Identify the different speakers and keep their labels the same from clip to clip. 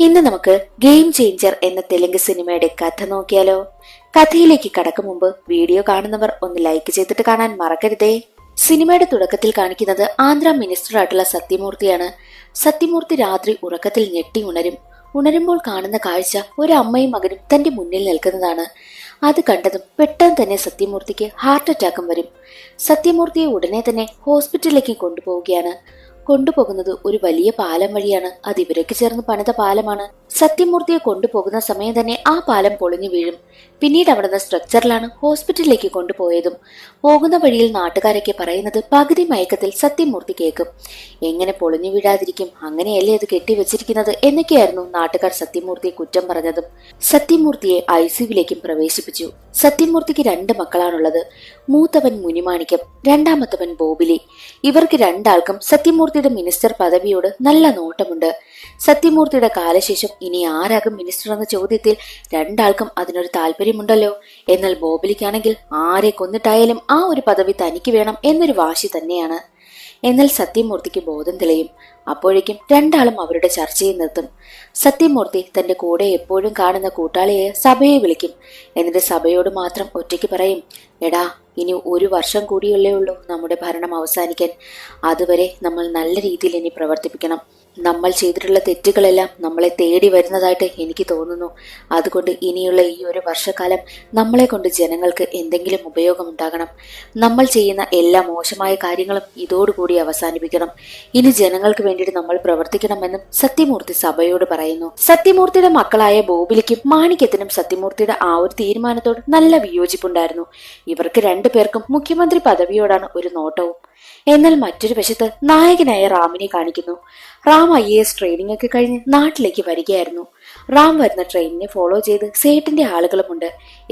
Speaker 1: ഇന്ന് നമുക്ക് game changer എന്ന തെലുങ്ക് സിനിമയുടെ കഥ നോക്കിയാലോ. കഥയിലേക്ക് കടക്കും മുമ്പ് വീഡിയോ കാണുന്നവർ ഒന്ന് ലൈക്ക് ചെയ്തിട്ട് കാണാൻ മറക്കരുതേ. സിനിമയുടെ തുടക്കത്തിൽ കാണിക്കുന്നത് ആന്ധ്ര മിനിസ്റ്റർ ആയിട്ടുള്ള സത്യമൂർത്തിയാണ്. സത്യമൂർത്തി രാത്രി ഉറക്കത്തിൽ ഞെട്ടി ഉണരുമ്പോൾ കാണുന്ന കാഴ്ച ഒരു അമ്മയും മകനും തന്റെ മുന്നിൽ നിൽക്കുന്നതാണ്. അത് കണ്ടതും പെട്ടെന്ന് തന്നെ സത്യമൂർത്തിക്ക് ഹാർട്ട് അറ്റാക്കും വരും. സത്യമൂർത്തിയെ ഉടനെ തന്നെ ഹോസ്പിറ്റലിലേക്ക് കൊണ്ടുപോകുന്നത് ഒരു വലിയ പാലം വഴിയാണ്. അത് ഇവരൊക്കെ ചേർന്ന് പണിത പാലമാണ്. സത്യമൂർത്തിയെ കൊണ്ടുപോകുന്ന സമയം തന്നെ ആ പാലം പൊളിഞ്ഞു വീഴും. പിന്നീട് അവിടുന്ന് സ്ട്രക്ചറിലാണ് ഹോസ്പിറ്റലിലേക്ക് കൊണ്ടുപോയതും. പോകുന്ന വഴിയിൽ നാട്ടുകാരൊക്കെ പറയുന്നത് പകുതി മയക്കത്തിൽ സത്യമൂർത്തി കേൾക്കും. എങ്ങനെ പൊളിഞ്ഞു വീഴാതിരിക്കും, അങ്ങനെയല്ലേ അത് കെട്ടിവെച്ചിരിക്കുന്നത് എന്നൊക്കെയായിരുന്നു നാട്ടുകാർ സത്യമൂർത്തിയെ കുറ്റം പറഞ്ഞതും. സത്യമൂർത്തിയെ ഐസിയുവിലേക്കും പ്രവേശിപ്പിച്ചു. സത്യമൂർത്തിക്ക് 2 മക്കളാണുള്ളത്. മൂത്തവൻ മുനിമാണിക്യം, രണ്ടാമത്തവൻ ബോബിലി. ഇവർക്ക് രണ്ടാൾക്കും സത്യമൂർത്തിയുടെ മിനിസ്റ്റർ പദവിയോട് നല്ല നോട്ടമുണ്ട്. സത്യമൂർത്തിയുടെ കാലശേഷം ഇനി ആരാകും മിനിസ്റ്റർ എന്ന ചോദ്യത്തിൽ രണ്ടാൾക്കും അതിനൊരു താല്പര്യമുണ്ടല്ലോ. എന്നാൽ ബോബിലിക്കാണെങ്കിൽ ആരെ കൊന്നിട്ടായാലും ആ ഒരു പദവി തനിക്ക് വേണം എന്നൊരു വാശി തന്നെയാണ്. എന്നാൽ സത്യമൂർത്തിക്ക് ബോധം തെളിയും. അപ്പോഴേക്കും രണ്ടാളും അവരുടെ ചർച്ചയിൽ നിർത്തും. സത്യമൂർത്തി തന്റെ കൂടെ എപ്പോഴും കാണുന്ന കൂട്ടാളിയെ സഭയെ വിളിക്കും. എന്നിട്ട് സഭയോട് മാത്രം ഒറ്റയ്ക്ക് പറയും, എടാ, ഇനി 1 വർഷം കൂടിയല്ലേ ഉള്ളൂ നമ്മുടെ ഭരണം അവസാനിക്കാൻ. അതുവരെ നമ്മൾ നല്ല രീതിയിൽ ഇനി പ്രവർത്തിപ്പിക്കണം. നമ്മൾ ചെയ്തിട്ടുള്ള തെറ്റുകളെല്ലാം നമ്മളെ തേടി വരുന്നതായിട്ട് എനിക്ക് തോന്നുന്നു. അതുകൊണ്ട് ഇനിയുള്ള ഈ 1 വർഷക്കാലം നമ്മളെ കൊണ്ട് ജനങ്ങൾക്ക് എന്തെങ്കിലും ഉപയോഗമുണ്ടാകണം. നമ്മൾ ചെയ്യുന്ന എല്ലാ മോശമായ കാര്യങ്ങളും ഇതോടുകൂടി അവസാനിപ്പിക്കണം. ഇനി ജനങ്ങൾക്ക് വേണ്ടിയിട്ട് നമ്മൾ പ്രവർത്തിക്കണമെന്നും സത്യമൂർത്തി സഭയോട് പറയുന്നു. സത്യമൂർത്തിയുടെ മക്കളായ ബോബിലിക്കും മാണിക്യത്തിനും സത്യമൂർത്തിയുടെ ആ ഒരു തീരുമാനത്തോട് നല്ല വിയോജിപ്പുണ്ടായിരുന്നു. ഇവർക്ക് 2 പേർക്കും മുഖ്യമന്ത്രി പദവിയോടാണ് ഒരു നോട്ടവും. എന്നാൽ മറ്റൊരു വശത്ത് നായകനായ റാമിനെ കാണിക്കുന്നു. റാം IAS ട്രെയിനിങ് ഒക്കെ കഴിഞ്ഞ് നാട്ടിലേക്ക് വരികയായിരുന്നു. റാം വരുന്ന ട്രെയിനിനെ ഫോളോ ചെയ്ത് സേട്ടിന്റെ ആളുകളുമുണ്ട്.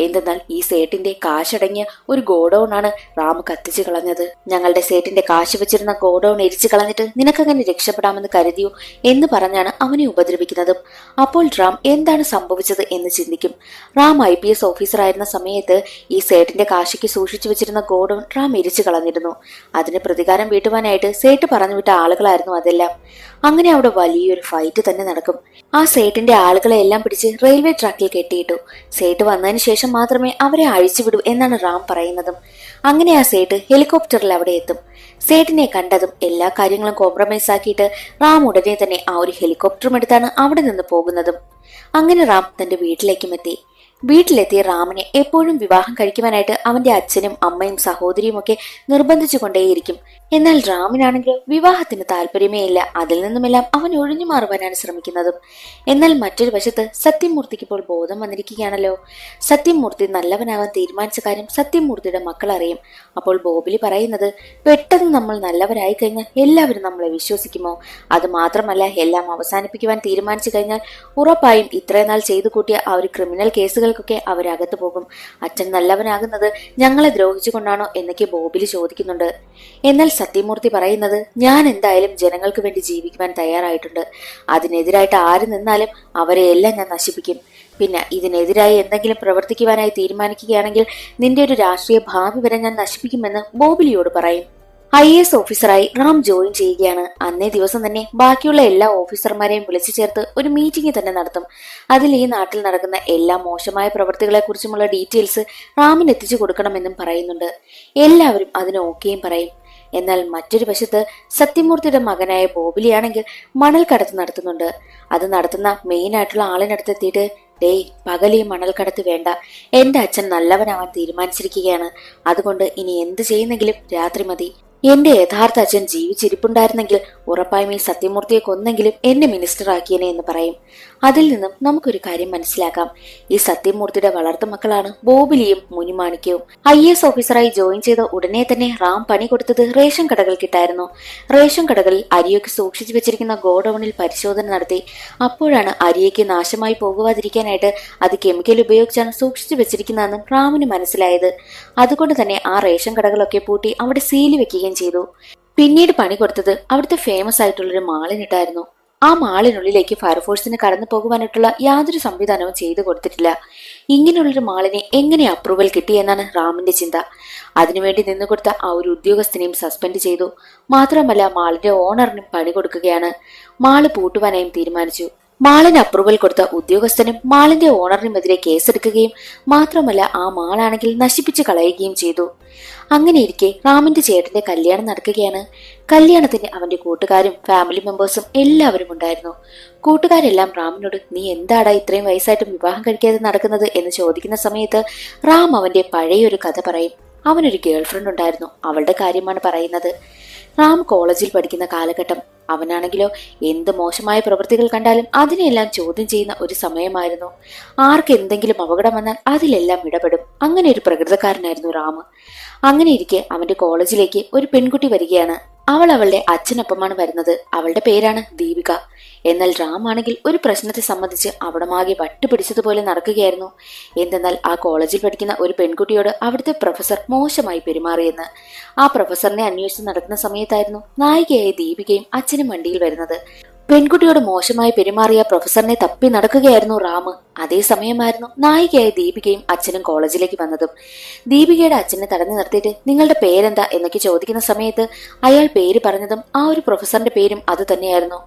Speaker 1: എന്തെന്നാൽ ഈ സേട്ടിന്റെ കാശടങ്ങിയ ഒരു ഗോഡൌൺ ആണ് റാം കത്തിച്ചു കളഞ്ഞത്. ഞങ്ങളുടെ സേട്ടിന്റെ കാശ് വെച്ചിരുന്ന ഗോഡൌൺ എരിച്ചു കളഞ്ഞിട്ട് നിനക്കങ്ങനെ രക്ഷപ്പെടാമെന്ന് കരുതിയോ എന്ന് പറഞ്ഞാണ് അവനെ ഉപദ്രവിക്കുന്നതും. അപ്പോൾ റാം എന്താണ് സംഭവിച്ചത് എന്ന് ചിന്തിക്കും. റാം IPS ഓഫീസർ ആയിരുന്ന സമയത്ത് ഈ സേട്ടിന്റെ കാശിക്ക് സൂക്ഷിച്ചു വെച്ചിരുന്ന ഗോഡൌൺ റാം എരിച്ചു കളഞ്ഞിരുന്നു. അതിന് പ്രതികാരം വീട്ടുവാനായിട്ട് സേട്ട് പറഞ്ഞുവിട്ട ആളുകളായിരുന്നു അതെല്ലാം. അങ്ങനെ അവിടെ വലിയൊരു ഫൈറ്റ് തന്നെ നടക്കും. ആ സേട്ടിന്റെ ആളുകളെ എല്ലാം പിടിച്ച് റെയിൽവേ ട്രാക്കിൽ കെട്ടിയിട്ടു. സേട്ട് വന്നതിന് ശേഷം മാത്രമേ അവരെ അഴിച്ചുവിടൂ എന്നാണ് റാം പറയുന്നതും. അങ്ങനെ ആ സേട്ട് ഹെലികോപ്റ്ററിൽ അവിടെ എത്തും. സേട്ടിനെ കണ്ടതും എല്ലാ കാര്യങ്ങളും കോംപ്രമൈസ് ആക്കിയിട്ട് റാം ഉടനെ തന്നെ ആ ഒരു ഹെലികോപ്റ്ററും എടുത്താണ് അവിടെ നിന്ന് പോകുന്നതും. അങ്ങനെ റാം തന്റെ വീട്ടിലേക്കും എത്തി. വീട്ടിലെത്തിയ റാമിനെ എപ്പോഴും വിവാഹം കഴിക്കുവാനായിട്ട് അവന്റെ അച്ഛനും അമ്മയും സഹോദരിയും ഒക്കെ നിർബന്ധിച്ചു കൊണ്ടേയിരിക്കും. എന്നാൽ റാമിനാണെങ്കിൽ വിവാഹത്തിന് താല്പര്യമേ ഇല്ല. അതിൽ നിന്നുമെല്ലാം അവൻ ഒഴിഞ്ഞു മാറുവാനാണ് ശ്രമിക്കുന്നതും. എന്നാൽ മറ്റൊരു വശത്ത് സത്യമൂർത്തിക്ക് ഇപ്പോൾ ബോധം വന്നിരിക്കുകയാണല്ലോ. സത്യമൂർത്തി നല്ലവനാവാൻ തീരുമാനിച്ച കാര്യം സത്യമൂർത്തിയുടെ മക്കൾ അറിയും. അപ്പോൾ ബോബിലി പറയുന്നത്, പെട്ടെന്ന് നമ്മൾ നല്ലവരായി കഴിഞ്ഞാൽ എല്ലാവരും നമ്മളെ വിശ്വസിക്കുമോ? അത് മാത്രമല്ല, എല്ലാം അവസാനിപ്പിക്കുവാൻ തീരുമാനിച്ചു കഴിഞ്ഞാൽ ഉറപ്പായും ഇത്രയും നാൾ ചെയ്തു കൂട്ടിയ ആ ഒരു ക്രിമിനൽ കേസുകൾക്കൊക്കെ അവരകത്തു പോകും. അച്ഛൻ നല്ലവനാകുന്നത് ഞങ്ങളെ ദ്രോഹിച്ചുകൊണ്ടാണോ എന്നൊക്കെ ബോബിലി ചോദിക്കുന്നുണ്ട്. എന്നാൽ സത്യമൂർത്തി പറയുന്നത്, ഞാൻ എന്തായാലും ജനങ്ങൾക്ക് വേണ്ടി ജീവിക്കുവാൻ തയ്യാറായിട്ടുണ്ട്. അതിനെതിരായിട്ട് ആര് നിന്നാലും അവരെയെല്ലാം ഞാൻ നശിപ്പിക്കും. പിന്നെ ഇതിനെതിരായി എന്തെങ്കിലും പ്രവർത്തിക്കുവാനായി തീരുമാനിക്കുകയാണെങ്കിൽ നിന്റെ ഒരു രാഷ്ട്രീയ ഭാവി വരെ ഞാൻ നശിപ്പിക്കുമെന്ന് ബോബിലിയോട് പറയും. IAS ഓഫീസറായി റാം ജോയിൻ ചെയ്യുകയാണ്. അന്നേ ദിവസം തന്നെ ബാക്കിയുള്ള എല്ലാ ഓഫീസർമാരെയും വിളിച്ചു ചേർത്ത് ഒരു മീറ്റിംഗ് തന്നെ നടത്തും. അതിൽ ഈ നാട്ടിൽ നടക്കുന്ന എല്ലാ മോശമായ പ്രവൃത്തികളെ കുറിച്ചുമുള്ള ഡീറ്റെയിൽസ് റാമിന് എത്തിച്ചു കൊടുക്കണമെന്നും പറയുന്നുണ്ട്. എല്ലാവരും അതിന് ഓക്കെയും പറയും. എന്നാൽ മറ്റൊരു വശത്ത് സത്യമൂർത്തിയുടെ മകനായ ബോബിലിയാണെങ്കിൽ മണൽ കടത്ത് നടത്തുന്നുണ്ട്. അത് നടത്തുന്ന മെയിൻ ആയിട്ടുള്ള ആളിനടുത്തെത്തിയിട്ട്, ഡേയ്, പകലീ മണൽ കടത്ത് വേണ്ട. എന്റെ അച്ഛൻ നല്ലവനാവാൻ തീരുമാനിച്ചിരിക്കുകയാണ്. അതുകൊണ്ട് ഇനി എന്ത് ചെയ്യുന്നെങ്കിലും രാത്രി മതി. എന്റെ യഥാർത്ഥ അച്ഛൻ ജീവിച്ചിരിപ്പുണ്ടായിരുന്നെങ്കിൽ ഉറപ്പായും ഈ സത്യമൂർത്തിയെ കൊന്നെങ്കിലും എന്നെ മിനിസ്റ്റർ ആക്കിയനെ എന്ന് പറയും. അതിൽ നിന്നും നമുക്കൊരു കാര്യം മനസ്സിലാക്കാം. ഈ സത്യമൂർത്തിയുടെ വളർത്തുമക്കളാണ് ബോബിലിയും മുനിമാണിക്യവും. IAS ഓഫീസറായി ജോയിൻ ചെയ്ത ഉടനെ തന്നെ റാം പണി കൊടുത്തത് റേഷൻ കടകൾക്കിട്ടായിരുന്നു. റേഷൻ കടകളിൽ അരിയൊക്കെ സൂക്ഷിച്ചു വെച്ചിരിക്കുന്ന ഗോഡൌണിൽ പരിശോധന നടത്തി. അപ്പോഴാണ് അരിയൊക്കെ നാശമായി പോകുവാതിരിക്കാനായിട്ട് അത് കെമിക്കൽ ഉപയോഗിച്ചാണ് സൂക്ഷിച്ചു വെച്ചിരിക്കുന്നതെന്നും റാമിന് മനസ്സിലായത്. അതുകൊണ്ട് തന്നെ ആ റേഷൻ കടകളൊക്കെ പൂട്ടി അവിടെ സീല് വെക്കുകയും ചെയ്തു. പിന്നീട് പണി കൊടുത്തത് അവിടുത്തെ ഫേമസ് ആയിട്ടുള്ളൊരു മാളിനിട്ടായിരുന്നു. ആ മാളിനുള്ളിലേക്ക് ഫയർഫോഴ്സിന് കടന്നു പോകുവാനായിട്ടുള്ള യാതൊരു സംവിധാനവും ചെയ്തു കൊടുത്തിട്ടില്ല. ഇങ്ങനെയുള്ളൊരു മാളിനെ എങ്ങനെ അപ്രൂവൽ കിട്ടിയെന്നാണ് റാമിന്റെ ചിന്ത. അതിനുവേണ്ടി നിന്നുകൊടുത്ത ആ ഒരു ഉദ്യോഗസ്ഥനെയും സസ്പെൻഡ് ചെയ്തു. മാത്രമല്ല മാളിന്റെ ഓണറിനും പണി കൊടുക്കുകയാണ്. മാള് പൂട്ടുവാനായും തീരുമാനിച്ചു. മാളിന് അപ്രൂവൽ കൊടുത്ത ഉദ്യോഗസ്ഥനും മാളിന്റെ ഓണറിനുമെതിരെ കേസെടുക്കുകയും മാത്രമല്ല ആ മാളാണെങ്കിൽ നശിപ്പിച്ചു കളയുകയും ചെയ്തു. അങ്ങനെയിരിക്കെ റാമിന്റെ ചേട്ടന്റെ കല്യാണം നടക്കുകയാണ്. കല്യാണത്തിന് അവന്റെ കൂട്ടുകാരും ഫാമിലി മെമ്പേഴ്സും എല്ലാവരും ഉണ്ടായിരുന്നു. കൂട്ടുകാരെല്ലാം റാമിനോട് നീ എന്താടാ ഇത്രയും വയസ്സായിട്ടും വിവാഹം കഴിക്കാതെ നടക്കുന്നത് എന്ന് ചോദിക്കുന്ന സമയത്ത് റാം അവന്റെ പഴയൊരു കഥ പറയും. അവനൊരു ഗേൾഫ്രണ്ട് ഉണ്ടായിരുന്നു, അവളുടെ കാര്യമാണ് പറയുന്നത്. റാം കോളേജിൽ പഠിക്കുന്ന കാലഘട്ടം. അവനാണെങ്കിലോ എന്ത് മോശമായ പ്രവൃത്തികൾ കണ്ടാലും അതിനെല്ലാം ചോദ്യം ചെയ്യുന്ന ഒരു സമയമായിരുന്നു. ആർക്ക് എന്തെങ്കിലും അപകടം വന്നാൽ അതിലെല്ലാം ഇടപെടും. അങ്ങനെ ഒരു പ്രകൃതക്കാരനായിരുന്നു റാം. അങ്ങനെ ഇരിക്കെ അവന്റെ കോളേജിലേക്ക് ഒരു പെൺകുട്ടി വരികയാണ്. അവൾ അവളുടെ അച്ഛനൊപ്പമാണ് വരുന്നത്. അവളുടെ പേരാണ് ദീപിക. എന്നാൽ റാം ആണെങ്കിൽ ഒരു പ്രശ്നത്തെ സംബന്ധിച്ച് അവിടമാകെ വട്ടുപിടിച്ചതുപോലെ നടക്കുകയായിരുന്നു. എന്തെന്നാൽ ആ കോളേജിൽ പഠിക്കുന്ന ഒരു പെൺകുട്ടിയോട് അവിടുത്തെ പ്രൊഫസർ മോശമായി പെരുമാറിയെന്ന്. ആ പ്രൊഫസറിനെ അന്വേഷിച്ച് നടക്കുന്ന സമയത്തായിരുന്നു നായികയായ ദീപികയും അച്ഛനും വണ്ടിയിൽ വരുന്നത്. പെൺകുട്ടിയോട് മോശമായി പെരുമാറിയ പ്രൊഫസറിനെ തപ്പി നടക്കുകയായിരുന്നു റാം. അതേസമയമായിരുന്നു നായികയായ ദീപികയും അച്ഛനും കോളേജിലേക്ക് വന്നതും. ദീപികയുടെ അച്ഛനെ തടഞ്ഞു നിർത്തിയിട്ട് നിങ്ങളുടെ പേരെന്താ എന്നൊക്കെ ചോദിക്കുന്ന സമയത്ത് അയാൾ പേര് പറഞ്ഞതും ആ ഒരു പ്രൊഫസറിന്റെ പേരും അത് തന്നെയായിരുന്നു.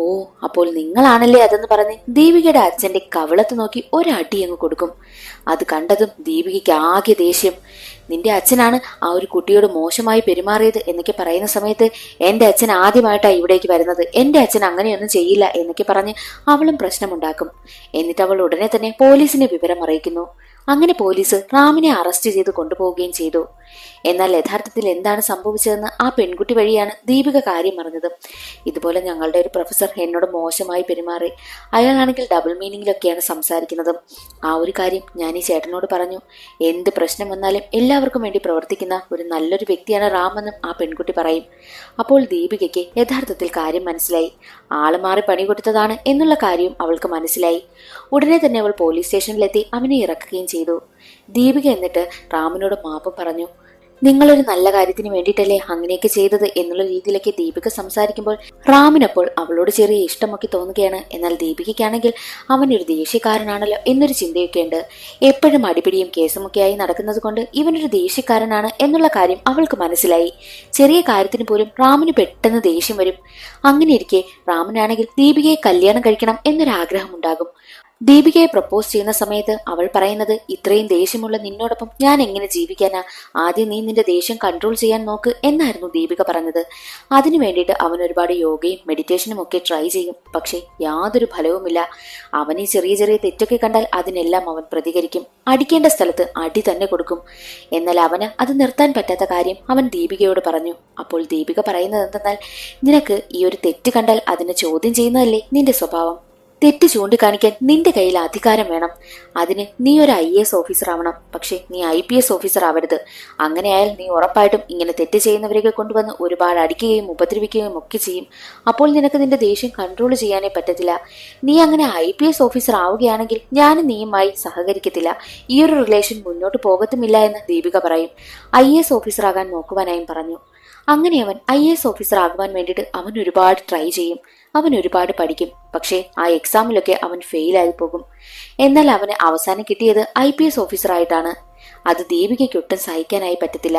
Speaker 1: ഓ, അപ്പോൾ നിങ്ങളാണല്ലേ അതെന്ന് പറഞ്ഞ് ദീപികയുടെ അച്ഛന്റെ കവിളത്ത് നോക്കി ഒരടി അങ്ങ് കൊടുക്കും. അത് കണ്ടതും ദീപികയ്ക്ക് ആകെ ദേഷ്യം. നിന്റെ അച്ഛനാണ് ആ ഒരു കുട്ടിയോട് മോശമായി പെരുമാറിയത് എന്നൊക്കെ പറയുന്ന സമയത്ത് എന്റെ അച്ഛൻ ആദ്യമായിട്ടാണ് ഇവിടേക്ക് വരുന്നത്, എന്റെ അച്ഛൻ അങ്ങനെയൊന്നും ചെയ്യില്ല എന്നൊക്കെ പറഞ്ഞ് അവളും പ്രശ്നമുണ്ടാക്കും. എന്നിട്ട് അവൾ ഉടനെ തന്നെ പോലീസിനെ വിവരം അറിയിക്കുന്നു. അങ്ങനെ പോലീസ് റാമിനെ അറസ്റ്റ് ചെയ്ത് കൊണ്ടുപോവുകയും ചെയ്തു. എന്നാൽ യഥാർത്ഥത്തിൽ എന്താണ് സംഭവിച്ചതെന്ന് ആ പെൺകുട്ടി വഴിയാണ് ദീപിക കാര്യം അറിഞ്ഞത്. ഇതുപോലെ ഞങ്ങളുടെ ഒരു പ്രൊഫസർ എന്നോട് മോശമായി പെരുമാറി, അയാളാണെങ്കിൽ ഡബിൾ മീനിങ്ങിലൊക്കെയാണ് സംസാരിക്കുന്നത്. ആ ഒരു കാര്യം ഞാൻ ഈ ചേട്ടനോട് പറഞ്ഞു. എന്ത് പ്രശ്നം വന്നാലും എല്ലാവർക്കും വേണ്ടി പ്രവർത്തിക്കുന്ന ഒരു നല്ലൊരു വ്യക്തിയാണ് റാം എന്നും ആ പെൺകുട്ടി പറയും. അപ്പോൾ ദീപികയ്ക്ക് യഥാർത്ഥത്തിൽ കാര്യം മനസ്സിലായി. ആള് മാറി പണി കൊടുത്തതാണ് എന്നുള്ള കാര്യവും അവൾക്ക് മനസ്സിലായി. ഉടനെ തന്നെ അവൾ പോലീസ് സ്റ്റേഷനിലെത്തി അവനെ ഇറക്കുകയും ചെയ്തു. ദീപിക എന്നിട്ട് റാമിനോട് മാപ്പ് പറഞ്ഞു. നിങ്ങളൊരു നല്ല കാര്യത്തിന് വേണ്ടിയിട്ടല്ലേ അങ്ങനെയൊക്കെ ചെയ്തത് എന്നുള്ള രീതിയിലേക്ക് ദീപിക സംസാരിക്കുമ്പോൾ റാമിനപ്പോൾ അവളോട് ചെറിയ ഇഷ്ടമൊക്കെ തോന്നുകയാണ്. എന്നാൽ ദീപികയ്ക്കാണെങ്കിൽ അവനൊരു ദേഷ്യക്കാരനാണല്ലോ എന്നൊരു ചിന്തയൊക്കെ ഉണ്ട്. എപ്പോഴും അടിപിടിയും കേസുമൊക്കെയായി നടക്കുന്നത് കൊണ്ട് ഇവനൊരു ദേഷ്യക്കാരനാണ് എന്നുള്ള കാര്യം അവൾക്ക് മനസ്സിലായി. ചെറിയ കാര്യത്തിന് പോലും റാമിന് പെട്ടെന്ന് ദേഷ്യം വരും. അങ്ങനെ ഇരിക്കെ റാമിനാണെങ്കിൽ ദീപികയെ കല്യാണം കഴിക്കണം എന്നൊരാഗ്രഹം ഉണ്ടാകും. ദീപികയെ പ്രപ്പോസ് ചെയ്യുന്ന സമയത്ത് അവൾ പറയുന്നത് ഇത്രയും ദേഷ്യമുള്ള നിന്നോടൊപ്പം ഞാൻ എങ്ങനെ ജീവിക്കാനാ, ആദ്യം നീ നിന്റെ ദേഷ്യം കൺട്രോൾ ചെയ്യാൻ നോക്ക് എന്നായിരുന്നു ദീപിക പറഞ്ഞത്. അതിനു വേണ്ടിയിട്ട് അവൻ ഒരുപാട് യോഗയും മെഡിറ്റേഷനും ഒക്കെ ട്രൈ ചെയ്യും. പക്ഷെ യാതൊരു ഫലവുമില്ല. അവൻ ഈ ചെറിയ ചെറിയ തെറ്റൊക്കെ കണ്ടാൽ അതിനെല്ലാം അവൻ പ്രതികരിക്കും. അടിക്കേണ്ട സ്ഥലത്ത് അടി തന്നെ കൊടുക്കും. എന്നാൽ അവന് അത് നിർത്താൻ പറ്റാത്ത കാര്യം അവൻ ദീപികയോട് പറഞ്ഞു. അപ്പോൾ ദീപിക പറയുന്നത് എന്തെന്നാൽ നിനക്ക് ഈ ഒരു തെറ്റ് കണ്ടാൽ അതിനെ ചോദ്യം ചെയ്യുന്നതല്ലേ നിന്റെ സ്വഭാവം. തെറ്റ് ചൂണ്ടിക്കാണിക്കാൻ നിന്റെ കയ്യിൽ അധികാരം വേണം. അതിന് നീ ഒരു IAS ഓഫീസർ ആവണം. പക്ഷെ നീ IPS ഓഫീസർ ആവരുത്. അങ്ങനെയായാൽ നീ ഉറപ്പായിട്ടും ഇങ്ങനെ തെറ്റ് ചെയ്യുന്നവരെയൊക്കെ കൊണ്ടുവന്ന് ഒരുപാട് അടിക്കുകയും ഉപദ്രവിക്കുകയും ഒക്കെ ചെയ്യും. അപ്പോൾ നിനക്ക് നിന്റെ ദേഷ്യം കൺട്രോൾ ചെയ്യാനേ പറ്റത്തില്ല. നീ അങ്ങനെ IPS ഓഫീസർ ആവുകയാണെങ്കിൽ ഞാനും നീയുമായി സഹകരിക്കത്തില്ല. ഈ ഒരു റിലേഷൻ മുന്നോട്ട് പോകത്തുമില്ല എന്ന് ദീപിക പറയും. IAS ഓഫീസർ ആകാൻ നോക്കുവാനായും പറഞ്ഞു. അങ്ങനെ അവൻ IAS ഓഫീസർ ആകുവാൻ വേണ്ടിയിട്ട് അവൻ ഒരുപാട് ട്രൈ ചെയ്യും. അവൻ ഒരുപാട് പഠിക്കും. പക്ഷേ ആ എക്സാമിലൊക്കെ അവൻ ഫെയിലായി പോകും. എന്നാൽ അവന് അവസാനം കിട്ടിയത് IPS ഓഫീസറായിട്ടാണ്. അത് ദീപികയ്ക്ക് ഒട്ടും സഹിക്കാനായി പറ്റത്തില്ല.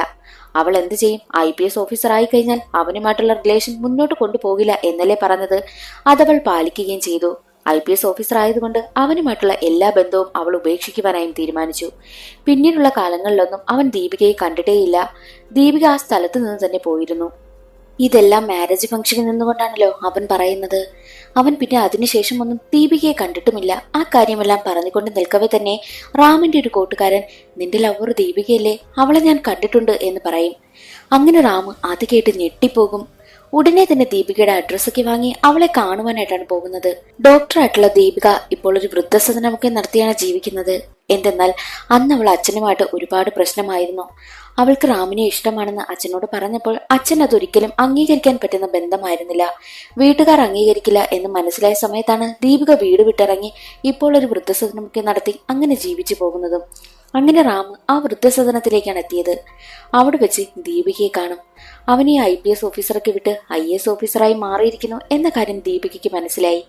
Speaker 1: അവൾ എന്ത് ചെയ്യും? IPS ഓഫീസർ ആയി കഴിഞ്ഞാൽ അവനുമായിട്ടുള്ള റിലേഷൻ മുന്നോട്ട് കൊണ്ടുപോകില്ല എന്നല്ലേ പറഞ്ഞത്. അതവൾ പാലിക്കുകയും ചെയ്തു. IPS ഓഫീസർ ആയതുകൊണ്ട് അവനുമായിട്ടുള്ള എല്ലാ ബന്ധവും അവൾ ഉപേക്ഷിക്കുവാനായും തീരുമാനിച്ചു. പിന്നീടുള്ള കാലങ്ങളിലൊന്നും അവൻ ദീപികയെ കണ്ടിട്ടേയില്ല. ദീപിക ആ സ്ഥലത്ത് നിന്ന് തന്നെ പോയിരുന്നു. ഇതെല്ലാം മാരേജ് ഫംഗ്ഷനിൽ നിന്നുകൊണ്ടാണല്ലോ അവൻ പറയുന്നത്. അവൻ പിന്നെ അതിനുശേഷം ഒന്നും ദീപികയെ കണ്ടിട്ടുമില്ല. ആ കാര്യമെല്ലാം പറഞ്ഞുകൊണ്ട് നിൽക്കവേ തന്നെ റാമിന്റെ ഒരു കൂട്ടുകാരൻ നിന്റെ ലവർ ദീപികയല്ലേ, അവളെ ഞാൻ കണ്ടിട്ടുണ്ട് എന്ന് പറയും. അങ്ങനെ റാം അത് കേട്ട് ഞെട്ടിപ്പോകും. ഉടനെ തന്നെ ദീപികയുടെ അഡ്രസ്സൊക്കെ വാങ്ങി അവളെ കാണുവാനായിട്ടാണ് പോകുന്നത്. ഡോക്ടറായിട്ടുള്ള ദീപിക ഇപ്പോൾ ഒരു വൃദ്ധസദനമൊക്കെ നടത്തിയാണ് ജീവിക്കുന്നത്. എന്തെന്നാൽ അന്ന് അവൾ അച്ഛനുമായിട്ട് ഒരുപാട് പ്രശ്നമായിരുന്നു. അവൾക്ക് റാമിനെ ഇഷ്ടമാണെന്ന് അച്ഛനോട് പറഞ്ഞപ്പോൾ അച്ഛൻ അതൊരിക്കലും അംഗീകരിക്കാൻ പറ്റുന്ന ബന്ധമായിരുന്നില്ല. വീട്ടുകാർ അംഗീകരിക്കില്ല എന്ന് മനസ്സിലായ സമയത്താണ് ദീപിക വീട് വിട്ടിറങ്ങി ഇപ്പോൾ ഒരു വൃദ്ധസദനമൊക്കെ നടത്തി അങ്ങനെ ജീവിച്ചു പോകുന്നതും. അങ്ങനെ റാം ആ വൃദ്ധസദനത്തിലേക്കാണ് എത്തിയത്. അവിടെ വെച്ച് ദീപികയെ കാണും. അവനെ IPS ഓഫീസറൊക്കെ വിട്ട് IAS ഓഫീസറായി മാറിയിരിക്കുന്നു എന്ന കാര്യം ദീപികയ്ക്ക് മനസ്സിലായി.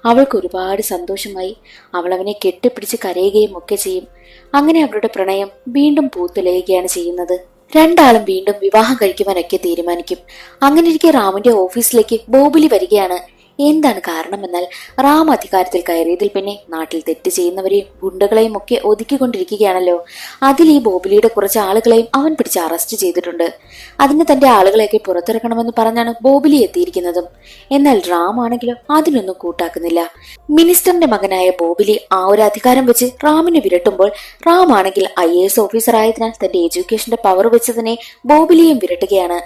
Speaker 1: അവൾക്ക് ഒരുപാട് സന്തോഷമായി. അവൾ അവനെ കെട്ടിപ്പിടിച്ച് കരയുകയും ഒക്കെ ചെയ്യും. അങ്ങനെ അവരുടെ പ്രണയം വീണ്ടും പൂത്തുലയുകയാണ് ചെയ്യുന്നത്. രണ്ടാളും വീണ്ടും വിവാഹം കഴിക്കുവാനൊക്കെ തീരുമാനിക്കും. അങ്ങനെ ഇരിക്കെ റാമിന്റെ ഓഫീസിലേക്ക് ബോബിലി വരികയാണ്. എന്താണ് കാരണമെന്നാൽ റാം അധികാരത്തിൽ കയറിയതിൽ പിന്നെ നാട്ടിൽ തെറ്റ് ചെയ്യുന്നവരെയും ഗുണ്ടകളെയും ഒക്കെ ഒതുക്കിക്കൊണ്ടിരിക്കുകയാണല്ലോ. അതിൽ ഈ ബോബിലിയുടെ കുറച്ച് ആളുകളെയും അവൻ പിടിച്ച് അറസ്റ്റ് ചെയ്തിട്ടുണ്ട്. അതിന് തന്റെ ആളുകളെയൊക്കെ പുറത്തിറക്കണമെന്ന് പറഞ്ഞാണ് ബോബിലി എത്തിയിരിക്കുന്നതും. എന്നാൽ റാം ആണെങ്കിലോ അതിനൊന്നും കൂട്ടാക്കുന്നില്ല. മിനിസ്റ്ററിന്റെ മകനായ ബോബിലി ആ ഒരു അധികാരം വെച്ച് റാമിനെ വിരട്ടുമ്പോൾ റാം ആണെങ്കിൽ IAS ഓഫീസർ ആയതിനാൽ തന്റെ എഡ്യൂക്കേഷന്റെ പവർ വെച്ച് തന്നെ ബോബിലിയും വിരട്ടുകയാണ്.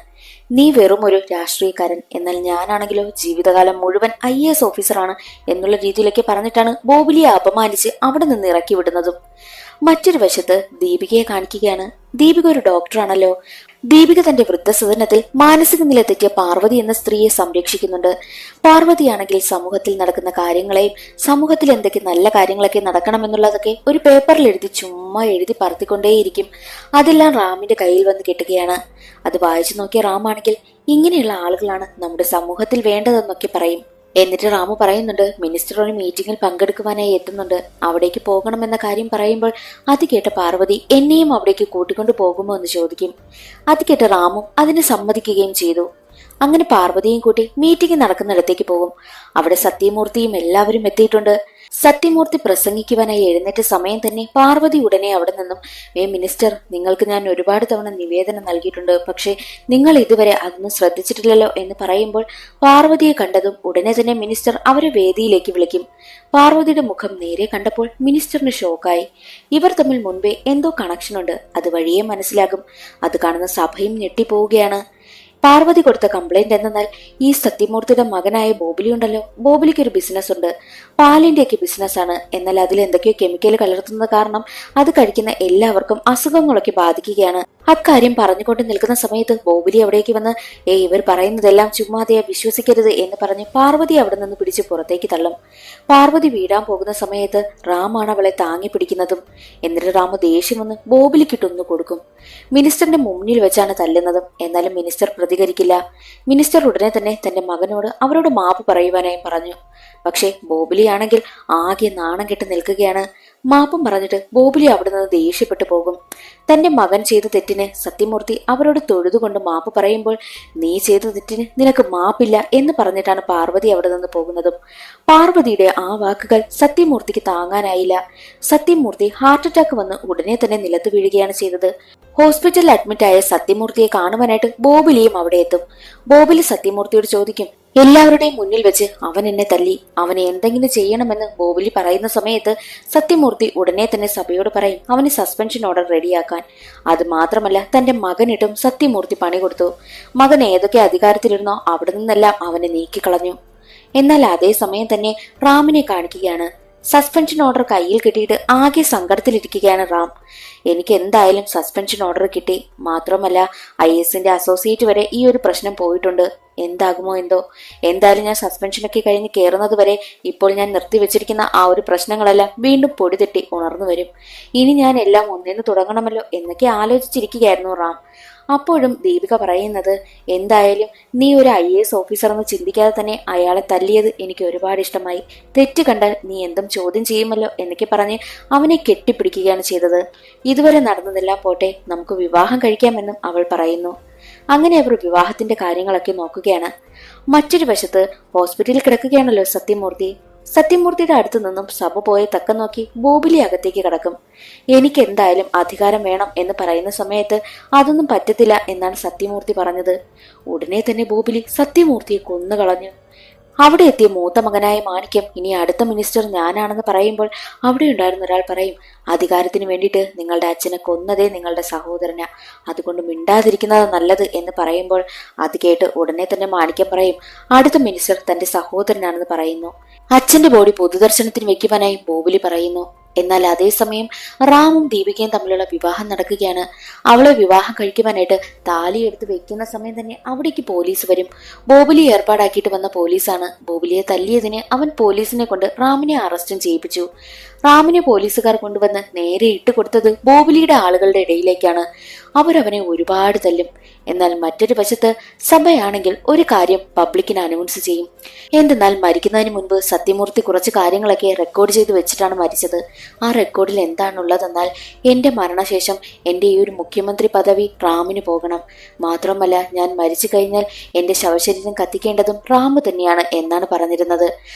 Speaker 1: നീ വെറും ഒരു രാഷ്ട്രീയക്കാരൻ, എന്നാൽ ഞാനാണെങ്കിലോ ജീവിതകാലം മുഴുവൻ IAS ഓഫീസറാണ് എന്നുള്ള രീതിയിലൊക്കെ പറഞ്ഞിട്ടാണ് ബോബിലിയെ അപമാനിച്ച് അവിടെ നിന്ന് ഇറക്കി വിടുന്നതും. മറ്റൊരു വശത്ത് ദീപികയെ കാണിക്കുകയാണ്. ദീപിക ഒരു ഡോക്ടറാണല്ലോ. ദീപിക തന്റെ വൃദ്ധസദനത്തിൽ മാനസിക നില തെറ്റിയ പാർവതി എന്ന സ്ത്രീയെ സംരക്ഷിക്കുന്നുണ്ട്. പാർവതിയാണെങ്കിൽ സമൂഹത്തിൽ നടക്കുന്ന കാര്യങ്ങളെയും സമൂഹത്തിൽ എന്തൊക്കെ നല്ല കാര്യങ്ങളൊക്കെ നടക്കണമെന്നുള്ളതൊക്കെ ഒരു പേപ്പറിൽ ചുമ്മാ എഴുതി പറത്തിക്കൊണ്ടേയിരിക്കും. അതെല്ലാം റാമിന്റെ കയ്യിൽ വന്ന് കിട്ടുകയാണ്. അത് വായിച്ചു നോക്കിയ റാം ആണെങ്കിൽ ഇങ്ങനെയുള്ള ആളുകളാണ് നമ്മുടെ സമൂഹത്തിൽ വേണ്ടതെന്നൊക്കെ പറയും. എന്നിട്ട് റാമു പറയുന്നുണ്ട് മിനിസ്റ്റർ ഒരു മീറ്റിംഗിൽ പങ്കെടുക്കുവാനായി എത്തുന്നുണ്ട്, അവിടേക്ക് പോകണമെന്ന കാര്യം പറയുമ്പോൾ അത് കേട്ട പാർവതി എന്നെയും അവിടേക്ക് കൂട്ടിക്കൊണ്ടു പോകുമോ എന്ന് ചോദിക്കും. അത് കേട്ട റാമും അതിന് സമ്മതിക്കുകയും ചെയ്തു. അങ്ങനെ പാർവതിയും കൂട്ടി മീറ്റിംഗ് നടക്കുന്നിടത്തേക്ക് പോകും. അവിടെ സത്യമൂർത്തിയും എല്ലാവരും എത്തിയിട്ടുണ്ട്. സത്യമൂർത്തി പ്രസംഗിക്കുവാനായി എഴുന്നേറ്റ സമയം തന്നെ പാർവതി ഉടനെ അവിടെ നിന്നും മിനിസ്റ്റർ, നിങ്ങൾക്ക് ഞാൻ ഒരുപാട് തവണ നിവേദനം നൽകിയിട്ടുണ്ട്, പക്ഷെ നിങ്ങൾ ഇതുവരെ അതൊന്നും ശ്രദ്ധിച്ചിട്ടില്ലല്ലോ എന്ന് പറയുമ്പോൾ പാർവതിയെ കണ്ടതും ഉടനെ തന്നെ മിനിസ്റ്റർ അവരെ വേദിയിലേക്ക് വിളിക്കും. പാർവതിയുടെ മുഖം നേരെ കണ്ടപ്പോൾ മിനിസ്റ്ററിന് ഷോക്കായി. ഇവർ തമ്മിൽ മുൻപേ എന്തോ കണക്ഷനുണ്ട്, അത് വഴിയേ മനസ്സിലാകും. അത് കാണുന്ന സഭയും ഞെട്ടിപ്പോവുകയാണ്. പാർവതി കൊടുത്ത കംപ്ലൈന്റ് എന്നാൽ ഈ സത്യമൂർത്തിയുടെ മകനായ ബോബിലി ഉണ്ടല്ലോ, ബോബിലിക്ക് ഒരു ബിസിനസ് ഉണ്ട്, പാലിന്റെയൊക്കെ ബിസിനസ്സാണ്. എന്നാൽ അതിൽ എന്തൊക്കെയോ കെമിക്കൽ കലർത്തുന്നത് കാരണം അത് കഴിക്കുന്ന എല്ലാവർക്കും അസുഖങ്ങളൊക്കെ ബാധിക്കുകയാണ്. അക്കാര്യം പറഞ്ഞുകൊണ്ട് നിൽക്കുന്ന സമയത്ത് ബോബിലി അവിടേക്ക് വന്ന് ഇവർ പറയുന്നതെല്ലാം ചുമ്മാതെയാ, വിശ്വസിക്കരുത് എന്ന് പറഞ്ഞ് പാർവതി അവിടെ നിന്ന് പിടിച്ച് പുറത്തേക്ക് തള്ളും. പാർവതി വീഴാൻ പോകുന്ന സമയത്ത് റാമാണ് അവളെ താങ്ങി പിടിക്കുന്നതും. എന്നിട്ട് റാമു ദേഷ്യം വന്ന് ബോബിലിക്കിട്ടൊന്നു കൊടുക്കും. മിനിസ്റ്ററിന്റെ മുന്നിൽ വെച്ചാണ് തല്ലുന്നതും. എന്നാലും മിനിസ്റ്റർ പ്രതികരിക്കില്ല. മിനിസ്റ്റർ ഉടനെ തന്നെ തന്റെ മകനോട് അവരോട് മാപ്പ് പറയുവാനായും പറഞ്ഞു. പക്ഷെ ബോബിലിയാണെങ്കിൽ ആകെ നാണം കെട്ട് നിൽക്കുകയാണ്. മാപ്പും പറഞ്ഞിട്ട് ബോബിലി അവിടെ നിന്ന് ദേഷ്യപ്പെട്ടു പോകും. തന്റെ മകൻ ചെയ്ത തെറ്റിന് സത്യമൂർത്തി അവരോട് തൊഴുതുകൊണ്ട് മാപ്പ് പറയുമ്പോൾ നീ ചെയ്ത തെറ്റിന് നിനക്ക് മാപ്പില്ല എന്ന് പറഞ്ഞിട്ടാണ് പാർവതി അവിടെ നിന്ന് പോകുന്നതും. പാർവതിയുടെ ആ വാക്കുകൾ സത്യമൂർത്തിക്ക് താങ്ങാനായില്ല. സത്യമൂർത്തി ഹാർട്ട് അറ്റാക്ക് വന്ന് ഉടനെ തന്നെ നിലത്ത് വീഴുകയാണ് ചെയ്തത്. ഹോസ്പിറ്റലിൽ അഡ്മിറ്റായ സത്യമൂർത്തിയെ കാണുവാനായിട്ട് ബോബിലിയും അവിടെ എത്തും. ബോബിലി സത്യമൂർത്തിയോട് ചോദിക്കും, എല്ലാവരുടെയും മുന്നിൽ വെച്ച് അവൻ എന്നെ തല്ലി, അവനെ എന്തെങ്കിലും ചെയ്യണമെന്ന് ബോബിലി പറയുന്ന സമയത്ത് സത്യമൂർത്തി ഉടനെ തന്നെ സഭയോട് പറയും അവന് സസ്പെൻഷൻ ഓർഡർ റെഡിയാക്കാൻ. അത് മാത്രമല്ല തന്റെ മകനിട്ടും സത്യമൂർത്തി പണി കൊടുത്തു. മകൻ ഏതൊക്കെ അധികാരത്തിലിരുന്നോ അവിടെ നിന്നെല്ലാം അവനെ നീക്കിക്കളഞ്ഞു. എന്നാൽ അതേ സമയം തന്നെ റാമിനെ കാണിക്കുകയാണ്. സസ്പെൻഷൻ ഓർഡർ കയ്യിൽ കിട്ടിയിട്ട് ആകെ സങ്കടത്തിലിരിക്കുകയാണ് റാം. എനിക്ക് എന്തായാലും സസ്പെൻഷൻ ഓർഡർ കിട്ടി, മാത്രമല്ല IASന്റെ അസോസിയേറ്റ് വരെ ഈ ഒരു പ്രശ്നം പോയിട്ടുണ്ട്. എന്താകുമോ എന്തോ. എന്തായാലും ഞാൻ സസ്പെൻഷനൊക്കെ കഴിഞ്ഞ് കയറുന്നത് വരെ ഇപ്പോൾ ഞാൻ നിർത്തിവെച്ചിരിക്കുന്ന ആ ഒരു പ്രശ്നങ്ങളെല്ലാം വീണ്ടും പൊടിതെട്ടി ഉണർന്നു വരും. ഇനി ഞാൻ എല്ലാം ഒന്നേന്ന് തുടങ്ങണമല്ലോ എന്നൊക്കെ ആലോചിച്ചിരിക്കുകയായിരുന്നു റാം. അപ്പോഴും ദീപിക പറയുന്നത്, എന്തായാലും നീ ഒരു IAS ഓഫീസർ എന്ന് ചിന്തിക്കാതെ തന്നെ അയാളെ തല്ലിയത് എനിക്ക് ഒരുപാട് ഇഷ്ടമായി. തെറ്റ് കണ്ടാൽ നീ എന്തും ചോദ്യം ചെയ്യുമല്ലോ എന്നൊക്കെ പറഞ്ഞ് അവനെ കെട്ടിപ്പിടിക്കുകയാണ് ചെയ്തത്. ഇതുവരെ നടന്നതെല്ലാം പോട്ടെ, നമുക്ക് വിവാഹം കഴിക്കാമെന്നും അവൾ പറയുന്നു. അങ്ങനെ അവർ വിവാഹത്തിന്റെ കാര്യങ്ങളൊക്കെ നോക്കുകയാണ്. മറ്റൊരു വശത്ത് ഹോസ്പിറ്റലിൽ കിടക്കുകയാണല്ലോ സത്യമൂർത്തി. സത്യമൂർത്തിയുടെ അടുത്തു നിന്നും സഭ പോയ തക്കം നോക്കി ബോബിലി അകത്തേക്ക് കടക്കും. എനിക്ക് എന്തായാലും അധികാരം വേണം എന്ന് പറയുന്ന സമയത്ത് അതൊന്നും പറ്റത്തില്ല എന്നാണ് സത്യമൂർത്തി പറഞ്ഞത്. ഉടനെ തന്നെ ബോബിലി സത്യമൂർത്തിയെ കൊന്നുകളഞ്ഞു. അവിടെ എത്തിയ മൂത്ത മകനായ മാണിക്യം ഇനി അടുത്ത മിനിസ്റ്റർ ഞാനാണെന്ന് പറയുമ്പോൾ അവിടെ ഉണ്ടായിരുന്ന ഒരാൾ പറയും, അധികാരത്തിന് വേണ്ടിയിട്ട് നിങ്ങളുടെ അച്ഛനെ കൊന്നതേ നിങ്ങളുടെ സഹോദരനാ, അതുകൊണ്ട് മിണ്ടാതിരിക്കുന്നത് നല്ലത് എന്ന് പറയുമ്പോൾ അത് കേട്ട് ഉടനെ തന്നെ മാണിക്യം പറയും, അടുത്ത മിനിസ്റ്റർ തന്റെ സഹോദരനാണെന്ന് പറയുന്നു. അച്ഛന്റെ ബോഡി പൊതുദർശനത്തിന് വെക്കുവാനായി ബോബിലി പറയുന്നു. എന്നാൽ അതേസമയം റാമും ദീപികയും തമ്മിലുള്ള വിവാഹം നടക്കുകയാണ്. അവളെ വിവാഹം കഴിക്കുവാനായിട്ട് താലി എടുത്ത് വെക്കുന്ന സമയം തന്നെ അവിടേക്ക് പോലീസ് വരും. ബോബിലി ഏർപ്പാടാക്കിയിട്ട് വന്ന പോലീസാണ്. ബോബിലിയെ തല്ലിയതിന് അവൻ പോലീസിനെ കൊണ്ട് റാമിനെ അറസ്റ്റും ചെയ്യിപ്പിച്ചു. റാമിനെ പോലീസുകാർ കൊണ്ടുവന്ന് നേരെ ഇട്ടുകൊടുത്തത് ബോബിലിയുടെ ആളുകളുടെ ഇടയിലേക്കാണ്. അവരവനെ ഒരുപാട് തല്ലും. എന്നാൽ മറ്റൊരു വശത്ത് സഭയാണെങ്കിൽ ഒരു കാര്യം പബ്ലിക്കിന് അനൗൺസ് ചെയ്യും. എന്തെന്നാൽ മരിക്കുന്നതിന് മുൻപ് സത്യമൂർത്തി കുറച്ച് കാര്യങ്ങളൊക്കെ റെക്കോർഡ് ചെയ്ത് വെച്ചിട്ടാണ് മരിച്ചത്. ആ റെക്കോർഡിൽ എന്താണുള്ളതെന്നാൽ എന്റെ മരണശേഷം എന്റെ ഈ ഒരു മുഖ്യമന്ത്രി പദവി റാമിന് പോകണം. മാത്രമല്ല, ഞാൻ മരിച്ചു കഴിഞ്ഞാൽ എന്റെ ശവശരീരം കത്തിക്കേണ്ടതും റാം തന്നെയാണ് എന്നാണ് പറഞ്ഞിരുന്നത്.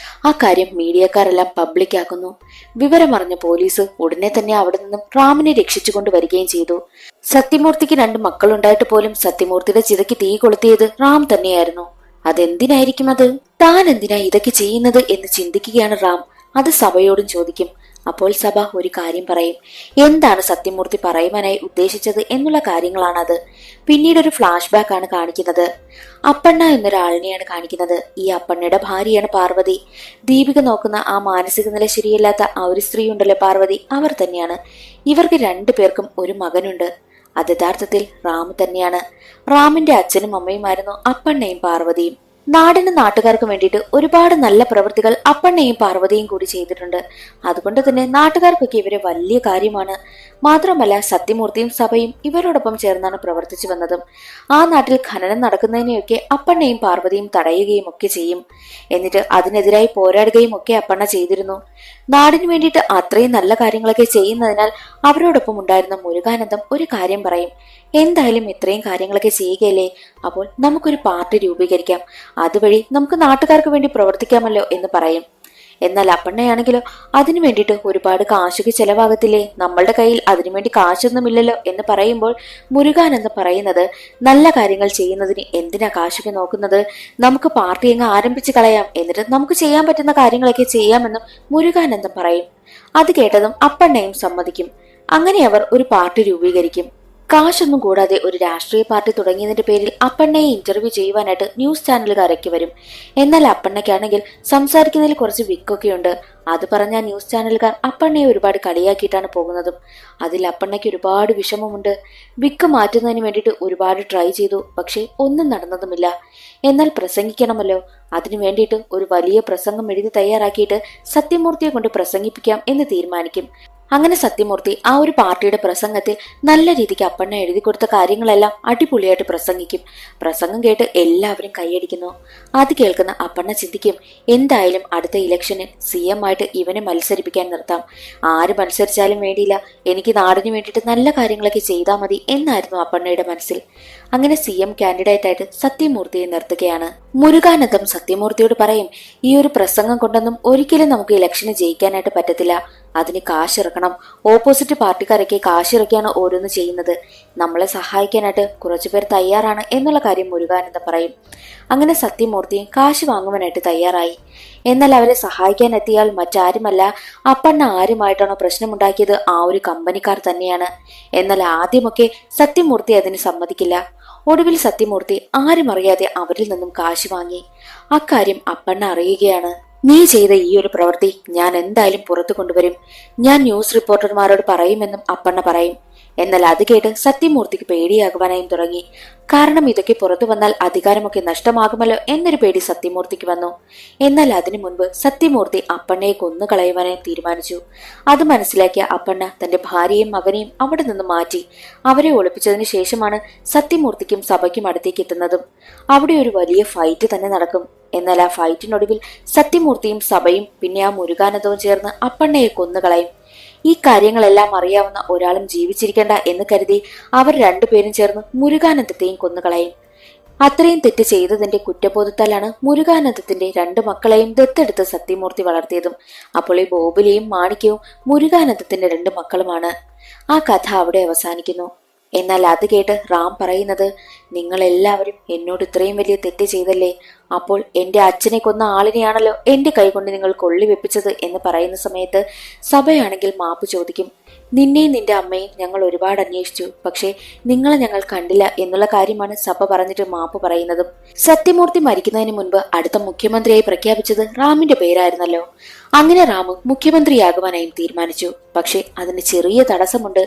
Speaker 1: ആ കാര്യം മീഡിയക്കാരെല്ലാം പബ്ലിക്കാക്കുന്നു. വിവരമറിഞ്ഞ പോലീസ് ഉടനെ തന്നെ അവിടെ നിന്നും റാമിനെ രക്ഷിച്ചുകൊണ്ട് വരികയും ചെയ്തു. സത്യമൂർത്തിക്ക് 2 മക്കളുണ്ടായിട്ട് പോലും സത്യമൂർത്തിയുടെ ചിതയ്ക്ക് തീ കൊളുത്തിയത് റാം തന്നെയായിരുന്നു. അതെന്തിനായിരിക്കും? അത് താൻ എന്തിനാ ഇതൊക്കെ ചെയ്യുന്നത് എന്ന് ചിന്തിക്കുകയാണ് റാം. അത് സഭയോടും ചോദിക്കും. അപ്പോൾ സഭ ഒരു കാര്യം പറയും. എന്താണ് സത്യമൂർത്തി പറയുവാനായി ഉദ്ദേശിച്ചത് എന്നുള്ള കാര്യങ്ങളാണത്. പിന്നീട് ഒരു ഫ്ലാഷ് ബാക്ക് ആണ് കാണിക്കുന്നത്. അപ്പണ്ണ എന്നൊരാളിനെയാണ് കാണിക്കുന്നത്. ഈ അപ്പണ്ണയുടെ ഭാര്യയാണ് പാർവതി. ദീപിക നോക്കുന്ന ആ മാനസിക നില ശരിയല്ലാത്ത ആ ഒരു സ്ത്രീ ഉണ്ടല്ലോ പാർവതി, അവർ തന്നെയാണ്. ഇവർക്ക് 2 പേർക്കും ഒരു മകനുണ്ട്. അത് യഥാർത്ഥത്തിൽ റാം തന്നെയാണ്. റാമിന്റെ അച്ഛനും അമ്മയുമായിരുന്നു അപ്പണ്ണയും പാർവതിയും. നാടിനും നാട്ടുകാർക്കും വേണ്ടിയിട്ട് ഒരുപാട് നല്ല പ്രവൃത്തികൾ അപ്പണ്ണയും പാർവതിയും കൂടി ചെയ്തിട്ടുണ്ട്. അതുകൊണ്ട് തന്നെ നാട്ടുകാർക്കൊക്കെ ഇവരെ വലിയ കാര്യമാണ്. മാത്രമല്ല, സത്യമൂർത്തിയും സഭയും ഇവരോടൊപ്പം ചേർന്നാണ് പ്രവർത്തിച്ചു വന്നതും. ആ നാട്ടിൽ ഖനനം നടക്കുന്നതിനെയൊക്കെ അപ്പണ്ണയും പാർവതിയും തടയുകയും ഒക്കെ ചെയ്യും. എന്നിട്ട് അതിനെതിരായി പോരാടുകയും ഒക്കെ അപ്പണ്ണ ചെയ്തിരുന്നു. നാടിനു വേണ്ടിയിട്ട് അത്രയും നല്ല കാര്യങ്ങളൊക്കെ ചെയ്യുന്നതിനാൽ അവരോടൊപ്പം ഉണ്ടായിരുന്ന മുരുകാനന്ദം ഒരു കാര്യം പറയും. എന്തായാലും ഇത്രയും കാര്യങ്ങളൊക്കെ ചെയ്യുകയല്ലേ, അപ്പോൾ നമുക്കൊരു പാർട്ടി രൂപീകരിക്കാം, അതുവഴി നമുക്ക് നാട്ടുകാർക്ക് വേണ്ടി പ്രവർത്തിക്കാമല്ലോ എന്ന് പറയും. എന്നാൽ അപ്പണ്ണയാണെങ്കിലോ അതിനു വേണ്ടിയിട്ട് ഒരുപാട് കാശൊക്കെ ചെലവാകത്തില്ലേ, നമ്മളുടെ കയ്യിൽ അതിനുവേണ്ടി കാശൊന്നുമില്ലല്ലോ എന്ന് പറയുമ്പോൾ മുരുകാനന്ദം പറയുന്നത്, നല്ല കാര്യങ്ങൾ ചെയ്യുന്നതിന് എന്തിനാ കാശൊക്കെ നോക്കുന്നത്, നമുക്ക് പാർട്ടി അങ്ങ് ആരംഭിച്ചു കളയാം, എന്നിട്ട് നമുക്ക് ചെയ്യാൻ പറ്റുന്ന കാര്യങ്ങളൊക്കെ ചെയ്യാമെന്നും മുരുകാനന്ദം പറയും. അത് കേട്ടതും അപ്പണ്ണയും സമ്മതിക്കും. അങ്ങനെ അവർ ഒരു പാർട്ടി രൂപീകരിക്കും. കാശൊന്നും കൂടാതെ ഒരു രാഷ്ട്രീയ പാർട്ടി തുടങ്ങിയതിന്റെ പേരിൽ അപ്പണ്ണയെ ഇന്റർവ്യൂ ചെയ്യുവാനായിട്ട് ന്യൂസ് ചാനലുകാരൊക്കെ വരും. എന്നാൽ അപ്പണ്ണയ്ക്കാണെങ്കിൽ സംസാരിക്കുന്നതിൽ കുറച്ച് വിക്കൊക്കെയുണ്ട്. അത് പറഞ്ഞ ന്യൂസ് ചാനലുകാർ അപ്പണ്ണയെ ഒരുപാട് കളിയാക്കിയിട്ടാണ് പോകുന്നതും. അതിൽ അപ്പണ്ണയ്ക്ക് ഒരുപാട് വിഷമമുണ്ട്. വിക്ക് മാറ്റുന്നതിന് വേണ്ടിയിട്ട് ഒരുപാട് ട്രൈ ചെയ്തു, പക്ഷെ ഒന്നും നടന്നതുമില്ല. എന്നാൽ പ്രസംഗിക്കണമല്ലോ, അതിനു വേണ്ടിയിട്ട് ഒരു വലിയ പ്രസംഗം എഴുതി തയ്യാറാക്കിയിട്ട് സത്യമൂർത്തിയെ കൊണ്ട് പ്രസംഗിപ്പിക്കാം എന്ന് തീരുമാനിക്കും. അങ്ങനെ സത്യമൂർത്തി ആ ഒരു പാർട്ടിയുടെ പ്രസംഗത്തിൽ നല്ല രീതിക്ക് അപ്പണ്ണ എഴുതി കൊടുത്ത കാര്യങ്ങളെല്ലാം അടിപൊളിയായിട്ട് പ്രസംഗിക്കും. പ്രസംഗം കേട്ട് എല്ലാവരും കൈയടിക്കുന്നു. അത് കേൾക്കുന്ന അപ്പണ്ണ ചിന്തിക്കും, എന്തായാലും അടുത്ത ഇലക്ഷന് CM ആയിട്ട് ഇവനെ മത്സരിപ്പിക്കാൻ നിർത്താം. ആര് മത്സരിച്ചാലും വേണ്ടിയില്ല, എനിക്ക് നാടിനു വേണ്ടിയിട്ട് നല്ല കാര്യങ്ങളൊക്കെ ചെയ്താൽ മതി എന്നായിരുന്നു അപ്പണ്ണയുടെ മനസ്സിൽ. അങ്ങനെ CM കാൻഡിഡേറ്റ് ആയിട്ട് സത്യമൂർത്തിയെ നിർത്തുകയാണ്. മുരുകാനന്ദം സത്യമൂർത്തിയോട് പറയും, ഈ ഒരു പ്രസംഗം കൊണ്ടൊന്നും ഒരിക്കലും നമുക്ക് ഇലക്ഷന് ജയിക്കാനായിട്ട് പറ്റത്തില്ല, അതിന് കാശിറക്കണം. ഓപ്പോസിറ്റ് പാർട്ടിക്കാരൊക്കെ കാശിറക്കിയാണ് ഓരോന്ന് ചെയ്യുന്നത്. നമ്മളെ സഹായിക്കാനായിട്ട് കുറച്ചുപേർ തയ്യാറാണ് എന്നുള്ള കാര്യം മുരുകാനന്ദം പറയും. അങ്ങനെ സത്യമൂർത്തിയും കാശ് വാങ്ങുവാനായിട്ട് തയ്യാറായി. എന്നാൽ അവരെ സഹായിക്കാൻ എത്തിയാൽ മറ്റാരുമല്ല, അപ്പണ്ണ ആരുമായിട്ടാണോ പ്രശ്നമുണ്ടാക്കിയത് ആ ഒരു കമ്പനിക്കാർ തന്നെയാണ്. എന്നാൽ ആദ്യമൊക്കെ സത്യമൂർത്തി അതിന് സമ്മതിക്കില്ല. ഒടുവിൽ സത്യമൂർത്തി ആരും അറിയാതെ അവരിൽ നിന്നും കാശ് വാങ്ങി. അക്കാര്യം അപ്പണ്ണ അറിയുകയാണ്. നീ ചെയ്ത ഈ ഒരു പ്രവൃത്തി ഞാൻ എന്തായാലും പുറത്തു കൊണ്ടുവരും, ഞാൻ ന്യൂസ് റിപ്പോർട്ടർമാരോട് പറയുമെന്നും അപ്പണ്ണ പറയും. എന്നാൽ അത് കേട്ട് സത്യമൂർത്തിക്ക് പേടിയാകുവാനായും തുടങ്ങി. കാരണം ഇതൊക്കെ പുറത്തു വന്നാൽ അധികാരമൊക്കെ നഷ്ടമാകുമല്ലോ എന്നൊരു പേടി സത്യമൂർത്തിക്ക് വന്നു. എന്നാൽ അതിനു മുൻപ് സത്യമൂർത്തി അപ്പണ്ണയെ കൊന്നുകളയുവാനായി തീരുമാനിച്ചു. അത് മനസ്സിലാക്കിയ അപ്പണ്ണ തന്റെ ഭാര്യയും മകനെയും അവിടെ നിന്ന് മാറ്റി. അവരെ ഒളിപ്പിച്ചതിനു ശേഷമാണ് സത്യമൂർത്തിക്കും സഭയ്ക്കും അടുത്തേക്ക് എത്തുന്നതും. അവിടെ ഒരു വലിയ ഫൈറ്റ് തന്നെ നടക്കും. എന്നാൽ ആ ഫൈറ്റിനൊടുവിൽ സത്യമൂർത്തിയും സഭയും പിന്നെ ആ മുരുകാനന്ദവും ചേർന്ന് അപ്പണ്ണയെ കൊന്നുകളയും. ഈ കാര്യങ്ങളെല്ലാം അറിയാവുന്ന ഒരാളും ജീവിച്ചിരിക്കേണ്ട എന്ന് കരുതി അവർ 2 പേരും ചേർന്ന് മുരുകാനന്ദത്തെയും കൊന്നുകളയും. അത്രയും തെറ്റ് ചെയ്തതിന്റെ കുറ്റബോധത്താലാണ് മുരുകാനന്ദത്തിന്റെ 2 മക്കളെയും ദത്തെടുത്ത് സത്യമൂർത്തി വളർത്തിയതും. അപ്പോൾ ഈ ബോബിലിയും മാണിക്യവും മുരുകാനന്ദത്തിന്റെ 2 മക്കളുമാണ്. ആ കഥ അവിടെ അവസാനിക്കുന്നു. എന്നാൽ അത് കേട്ട് റാം പറയുന്നത്, നിങ്ങൾ എല്ലാവരും എന്നോട് ഇത്രയും വലിയ തെറ്റ് ചെയ്തല്ലേ, അപ്പോൾ എന്റെ അച്ഛനെ കൊന്ന ആളിനെയാണല്ലോ എന്റെ കൈകൊണ്ട് നിങ്ങൾ കൊള്ളി വെപ്പിച്ചത് എന്ന് പറയുന്ന സമയത്ത് സഭയാണെങ്കിൽ മാപ്പ് ചോദിക്കും. നിന്നെയും നിന്റെ അമ്മയും ഞങ്ങൾ ഒരുപാട് അന്വേഷിച്ചു, പക്ഷേ നിങ്ങളെ ഞങ്ങൾ കണ്ടില്ല എന്നുള്ള കാര്യമാണ് സഭ പറഞ്ഞിട്ട് മാപ്പ് പറയുന്നതും. സത്യമൂർത്തി മരിക്കുന്നതിന് മുൻപ് അടുത്ത മുഖ്യമന്ത്രിയായി പ്രഖ്യാപിച്ചത് റാമിന്റെ പേരായിരുന്നല്ലോ. അങ്ങനെ റാം മുഖ്യമന്ത്രിയാകുവാനായും തീരുമാനിച്ചു. പക്ഷെ അതിന് ചെറിയ തടസ്സമുണ്ട്.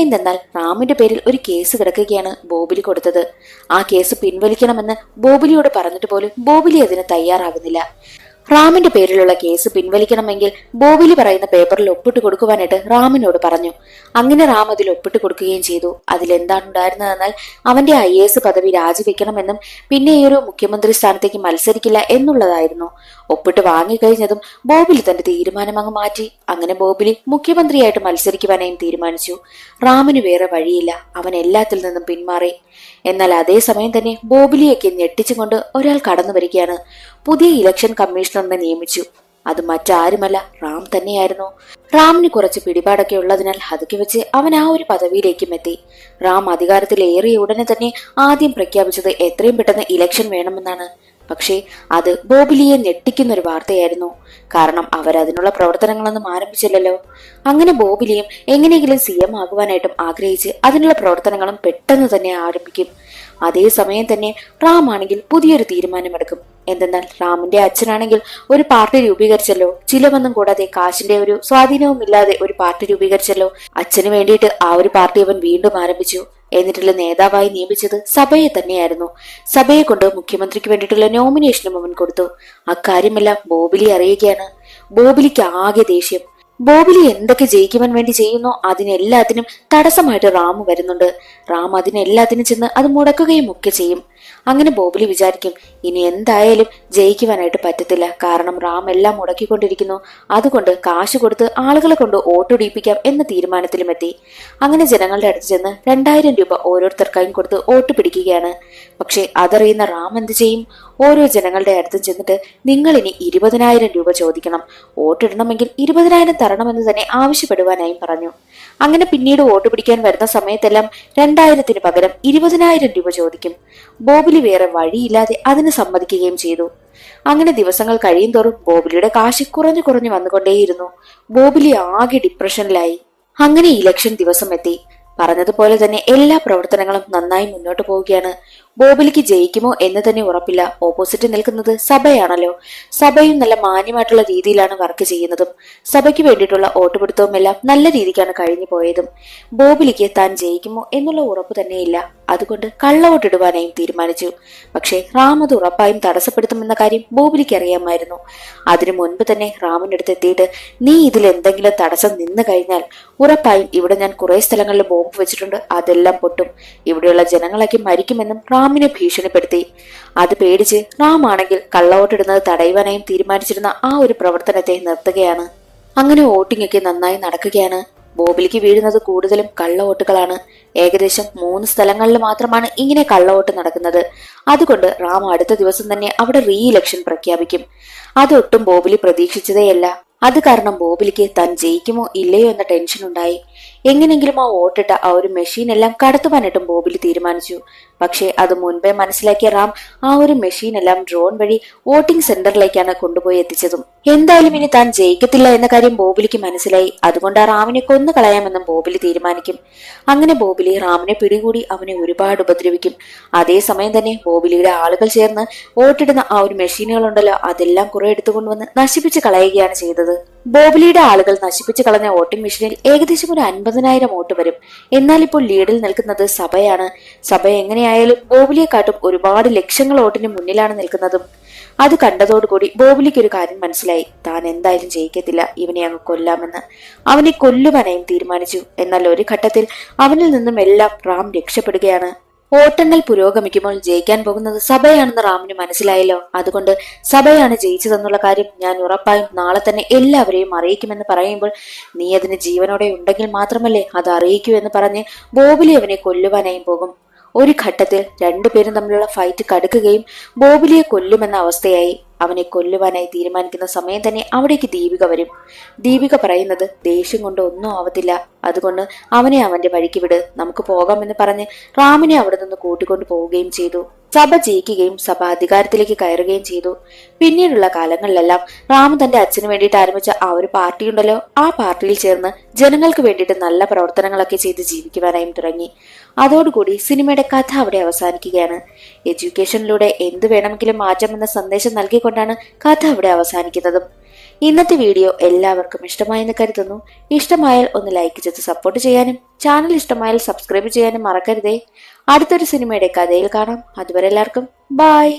Speaker 1: എന്തെന്നാൽ റാമിന്റെ പേരിൽ ഒരു കേസ് കിടക്കുകയാണ് ബോബിലി കൊടുത്തത്. ആ കേസ് പിൻവലിക്കണമെന്ന് ബോബിലിയോട് പറഞ്ഞിട്ട് പോലും ബോബിലി അതിന് തയ്യാറാകുന്നില്ല. റാമിന്റെ പേരിലുള്ള കേസ് പിൻവലിക്കണമെങ്കിൽ ബോബിലി പറയുന്ന പേപ്പറിൽ ഒപ്പിട്ട് കൊടുക്കുവാനായിട്ട് റാമിനോട് പറഞ്ഞു. അങ്ങനെ റാം അതിൽ ഒപ്പിട്ട് കൊടുക്കുകയും ചെയ്തു. അതിലെന്താണ് ഉണ്ടായിരുന്നതെന്നാൽ അവന്റെ IAS പദവി രാജിവെക്കണമെന്നും പിന്നെ ഈ ഒരു മുഖ്യമന്ത്രി സ്ഥാനത്തേക്ക് മത്സരിക്കില്ല എന്നുള്ളതായിരുന്നു. ഒപ്പിട്ട് വാങ്ങിക്കഴിഞ്ഞതും ബോബിലി തന്റെ തീരുമാനം അങ്ങ് മാറ്റി. അങ്ങനെ ബോബിലി മുഖ്യമന്ത്രിയായിട്ട് മത്സരിക്കുവാനായും തീരുമാനിച്ചു. റാമിന് വേറെ വഴിയില്ല, അവൻ എല്ലാത്തിൽ നിന്നും പിന്മാറി. എന്നാൽ അതേസമയം തന്നെ ബോബിലിയൊക്കെ ഞെട്ടിച്ചുകൊണ്ട് ഒരാൾ കടന്നു വരികയാണ്. പുതിയ ഇലക്ഷൻ കമ്മീഷണറിനെ നിയമിച്ചു. അത് മറ്റാരുമല്ല, റാം തന്നെയായിരുന്നു. റാമിന് കുറച്ച് പിടിപാടൊക്കെ ഉള്ളതിനാൽ അതൊക്കെ വെച്ച് അവൻ ആ ഒരു പദവിയിലേക്കും എത്തി. റാം അധികാരത്തിലേറിയ ഉടനെ തന്നെ ആദ്യം പ്രഖ്യാപിച്ചത് എത്രയും പെട്ടെന്ന് ഇലക്ഷൻ വേണമെന്നാണ്. പക്ഷേ അത് ബോബിലിയെ ഞെട്ടിക്കുന്നൊരു വാർത്തയായിരുന്നു. കാരണം അവരതിനുള്ള പ്രവർത്തനങ്ങളൊന്നും ആരംഭിച്ചില്ലല്ലോ. അങ്ങനെ ബോബിലിയും എങ്ങനെയെങ്കിലും CM ആകുവാനായിട്ടും ആഗ്രഹിച്ച് അതിനുള്ള പ്രവർത്തനങ്ങളും പെട്ടെന്ന് തന്നെ ആരംഭിക്കും. അതേസമയം തന്നെ റാം ആണെങ്കിൽ പുതിയൊരു തീരുമാനമെടുക്കും. എന്തെന്നാൽ റാമിന്റെ അച്ഛനാണെങ്കിൽ ഒരു പാർട്ടി രൂപീകരിച്ചല്ലോ. ചിലവൊന്നും കൂടാതെ കാശിന്റെ ഒരു സ്വാധീനവും ഇല്ലാതെ ഒരു പാർട്ടി രൂപീകരിച്ചല്ലോ. അച്ഛന് വേണ്ടിയിട്ട് ആ ഒരു പാർട്ടി അവൻ വീണ്ടും ആരംഭിച്ചു. എന്നിട്ടുള്ള നേതാവായി നിയമിച്ചത് സഭയെ തന്നെയായിരുന്നു. സഭയെ കൊണ്ട് മുഖ്യമന്ത്രിക്ക് വേണ്ടിയിട്ടുള്ള നോമിനേഷനും അവൻ കൊടുത്തു. അക്കാര്യമെല്ലാം ബോബിലി അറിയുകയാണ്. ബോബിലിക്ക് ആകെ ദേഷ്യം. ബോബിലി എന്തൊക്കെ ജയിക്കുവാൻ വേണ്ടി ചെയ്യുന്നോ അതിനെല്ലാത്തിനും തടസ്സമായിട്ട് റാം വരുന്നുണ്ട്. റാം അതിനെല്ലാത്തിനും ചെന്ന് അത് മുടക്കുകയും ഒക്കെ ചെയ്യും. അങ്ങനെ ബോബിലി വിചാരിക്കും, ഇനി എന്തായാലും ജയിക്കുവാനായിട്ട് പറ്റത്തില്ല. കാരണം റാം എല്ലാം മുടക്കിക്കൊണ്ടിരിക്കുന്നു. അതുകൊണ്ട് കാശ് കൊടുത്ത് ആളുകളെ കൊണ്ട് വോട്ടുടിപ്പിക്കാം എന്ന തീരുമാനത്തിലുമെത്തി. അങ്ങനെ ജനങ്ങളുടെ അടുത്ത് ചെന്ന് 2000 രൂപ ഓരോരുത്തർക്കായും കൊടുത്ത് വോട്ട് പിടിക്കുകയാണ്. പക്ഷെ അതറിയുന്ന റാം എന്ത് ചെയ്യും? ഓരോ ജനങ്ങളുടെ അടുത്തും ചെന്നിട്ട് നിങ്ങൾ ഇനി 20,000 രൂപ ചോദിക്കണം, വോട്ടിടണമെങ്കിൽ 20,000 തരണമെന്ന് തന്നെ ആവശ്യപ്പെടുവാനായും പറഞ്ഞു. അങ്ങനെ പിന്നീട് വോട്ട് പിടിക്കാൻ വരുന്ന സമയത്തെല്ലാം 2000-ന് പകരം 20,000 രൂപ ചോദിക്കും. ബോബിലി വേറെ വഴിയില്ലാതെ അതിന് സമ്മതിക്കുകയും ചെയ്തു. അങ്ങനെ ദിവസങ്ങൾ കഴിയും തോറും ബോബിലിയുടെ കാശ് കുറഞ്ഞു കുറഞ്ഞു വന്നുകൊണ്ടേയിരുന്നു. ബോബിലി ആകെ ഡിപ്രഷനിലായി. അങ്ങനെ ഇലക്ഷൻ ദിവസം എത്തി. പറഞ്ഞതുപോലെ തന്നെ എല്ലാ പ്രവർത്തനങ്ങളും നന്നായി മുന്നോട്ട് പോവുകയാണ്. ബോബിലിക്ക് ജയിക്കുമോ എന്ന് തന്നെ ഉറപ്പില്ല. ഓപ്പോസിറ്റ് നിൽക്കുന്നത് സഭയാണല്ലോ. സഭയും നല്ല മാന്യമായിട്ടുള്ള രീതിയിലാണ് വർക്ക് ചെയ്യുന്നതും. സഭയ്ക്ക് വേണ്ടിയിട്ടുള്ള വോട്ടുപിടുത്തവും എല്ലാം നല്ല രീതിക്കാണ് കഴിഞ്ഞു പോയതും. ബോബിലിക്ക് താൻ ജയിക്കുമോ എന്നുള്ള ഉറപ്പ് തന്നെയില്ല. അതുകൊണ്ട് കള്ളവോട്ടിടുവാനായും തീരുമാനിച്ചു. പക്ഷേ റാം അത് ഉറപ്പായും തടസ്സപ്പെടുത്തുമെന്ന കാര്യം ബോബിലിക്ക് അറിയാമായിരുന്നു. അതിനു മുൻപ് തന്നെ റാമിന്റെ അടുത്ത് എത്തിയിട്ട്, നീ ഇതിൽ എന്തെങ്കിലും തടസ്സം നിന്ന് കഴിഞ്ഞാൽ ഉറപ്പായും ഇവിടെ ഞാൻ കുറെ സ്ഥലങ്ങളിൽ ബോംബ് വെച്ചിട്ടുണ്ട്, അതെല്ലാം പൊട്ടും, ഇവിടെയുള്ള ജനങ്ങളൊക്കെ മരിക്കുമെന്നും റാമിനെ ഭീഷണിപ്പെടുത്തി. അത് പേടിച്ച് റാം ആണെങ്കിൽ കള്ളവോട്ടിടുന്നത് തടയുവാനായും തീരുമാനിച്ചിരുന്ന ആ ഒരു പ്രവർത്തനത്തെ നിർത്തുകയാണ്. അങ്ങനെ വോട്ടിംഗ് ഒക്കെ നന്നായി നടക്കുകയാണ്. ബോബിലിക്ക് വീഴുന്നത് കൂടുതലും കള്ളവോട്ടുകളാണ്. ഏകദേശം 3 സ്ഥലങ്ങളിൽ മാത്രമാണ് ഇങ്ങനെ കള്ളവോട്ട് നടക്കുന്നത്. അതുകൊണ്ട് റാം അടുത്ത ദിവസം തന്നെ അവിടെ ഇലക്ഷൻ പ്രഖ്യാപിക്കും. അതൊട്ടും ബോബിലി പ്രതീക്ഷിച്ചതേയല്ല. അത് കാരണം ബോബിലിക്ക് താൻ ജയിക്കുമോ ഇല്ലയോ എന്ന ടെൻഷൻ ഉണ്ടായി. എങ്ങനെങ്കിലും ആ വോട്ടിട്ട ആ ഒരു മെഷീൻ എല്ലാം കടത്തുവാനായിട്ടും ബോബിലി തീരുമാനിച്ചു. പക്ഷേ അത് മുൻപേ മനസ്സിലാക്കിയ റാം ആ ഒരു മെഷീൻ എല്ലാം ഡ്രോൺ വഴി വോട്ടിംഗ് സെന്ററിലേക്കാണ് കൊണ്ടുപോയി എത്തിച്ചതും. എന്തായാലും ഇനി താൻ ജയിക്കത്തില്ല എന്ന കാര്യം ബോബിലിക്ക് മനസ്സിലായി. അതുകൊണ്ട് ആ റാമിനെ കൊന്നു കളയാമെന്നും ബോബിലി തീരുമാനിക്കും. അങ്ങനെ ബോബിലി റാമിനെ പിടികൂടി അവനെ ഒരുപാട് ഉപദ്രവിക്കും. അതേസമയം തന്നെ ബോബിലിയുടെ ആളുകൾ ചേർന്ന് വോട്ടിടുന്ന ആ ഒരു മെഷീനുകളുണ്ടല്ലോ, അതെല്ലാം കുറെ എടുത്തുകൊണ്ടുവന്ന് നശിപ്പിച്ച് കളയുകയാണ് ചെയ്തത്. ബോബിലിയുടെ ആളുകൾ നശിപ്പിച്ചു കളഞ്ഞ വോട്ടിംഗ് മെഷീനിൽ ഏകദേശം ഒരു 50,000 വോട്ട് വരും. എന്നാൽ ഇപ്പോൾ ലീഡിൽ നിൽക്കുന്നത് സഭയാണ്. സഭ എങ്ങനെയായാലും ബോബിലിയെക്കാട്ടും ഒരുപാട് ലക്ഷങ്ങൾ വോട്ടിന് മുന്നിലാണ് നിൽക്കുന്നതും. അത് കണ്ടതോടുകൂടി ബോബിലിക്ക് ഒരു കാര്യം മനസ്സിലായി, താൻ എന്തായാലും ജയിക്കത്തില്ല, ഇവനെ അങ്ങ് കൊല്ലാമെന്ന്. അവനെ കൊല്ലുവാനായും തീരുമാനിച്ചു. എന്നാൽ ഒരു ഘട്ടത്തിൽ അവനിൽ നിന്നും എല്ലാം റാം രക്ഷപ്പെടുകയാണ്. വോട്ടെണ്ണൽ പുരോഗമിക്കുമ്പോൾ ജയിക്കാൻ പോകുന്നത് സഭയാണെന്ന് റാമിന് മനസ്സിലായല്ലോ. അതുകൊണ്ട് സഭയാണ് ജയിച്ചതെന്നുള്ള കാര്യം ഞാൻ ഉറപ്പായും നാളെ തന്നെ എല്ലാവരെയും അറിയിക്കുമെന്ന് പറയുമ്പോൾ, നീ അതിന് ജീവനോടെ ഉണ്ടെങ്കിൽ മാത്രമല്ലേ അത് അറിയിക്കൂ എന്ന് പറഞ്ഞ് ബോബിലി അവനെ കൊല്ലുവാനായും പോകും. ഒരു ഘട്ടത്തിൽ രണ്ടുപേരും തമ്മിലുള്ള ഫൈറ്റ് കടുക്കുകയും ബോബിലിയെ കൊല്ലുമെന്ന അവസ്ഥയായി. അവനെ കൊല്ലുവാനായി തീരുമാനിക്കുന്ന സമയം തന്നെ അവിടേക്ക് ദീപിക വരും. ദീപിക പറയുന്നത്, ദേഷ്യം കൊണ്ട് ഒന്നും ആവത്തില്ല, അതുകൊണ്ട് അവനെ അവന്റെ വഴിക്ക് വിട്, നമുക്ക് പോകാമെന്ന് പറഞ്ഞ് റാമിനെ അവിടെ നിന്ന് കൂട്ടിക്കൊണ്ടു പോവുകയും ചെയ്തു. സഭ ജയിക്കുകയും സഭ അധികാരത്തിലേക്ക് കയറുകയും ചെയ്തു. പിന്നീടുള്ള കാലങ്ങളിലെല്ലാം റാം തന്റെ അച്ഛന് വേണ്ടിയിട്ട് ആരംഭിച്ച ആ ഒരു പാർട്ടി ഉണ്ടല്ലോ, ആ പാർട്ടിയിൽ ചേർന്ന് ജനങ്ങൾക്ക് വേണ്ടിയിട്ട് നല്ല പ്രവർത്തനങ്ങളൊക്കെ ചെയ്ത് ജീവിക്കുവാനായും തുടങ്ങി. അതോടുകൂടി സിനിമയുടെ കഥ അവിടെ അവസാനിക്കുകയാണ്. എഡ്യൂക്കേഷനിലൂടെ എന്ത് വേണമെങ്കിലും മാറ്റാമെന്ന സന്ദേശം നൽകിക്കൊണ്ടാണ് കഥ അവിടെ അവസാനിക്കുന്നതും. ഇന്നത്തെ വീഡിയോ എല്ലാവർക്കും ഇഷ്ടമായെന്ന് കരുതുന്നു. ഇഷ്ടമായാൽ ഒന്ന് ലൈക്ക് ചെയ്ത് സപ്പോർട്ട് ചെയ്യാനും ചാനൽ ഇഷ്ടമായാൽ സബ്സ്ക്രൈബ് ചെയ്യാനും മറക്കരുതേ. അടുത്തൊരു സിനിമയുടെ കഥയിൽ കാണാം. അതുവരെ എല്ലാവർക്കും ബൈ.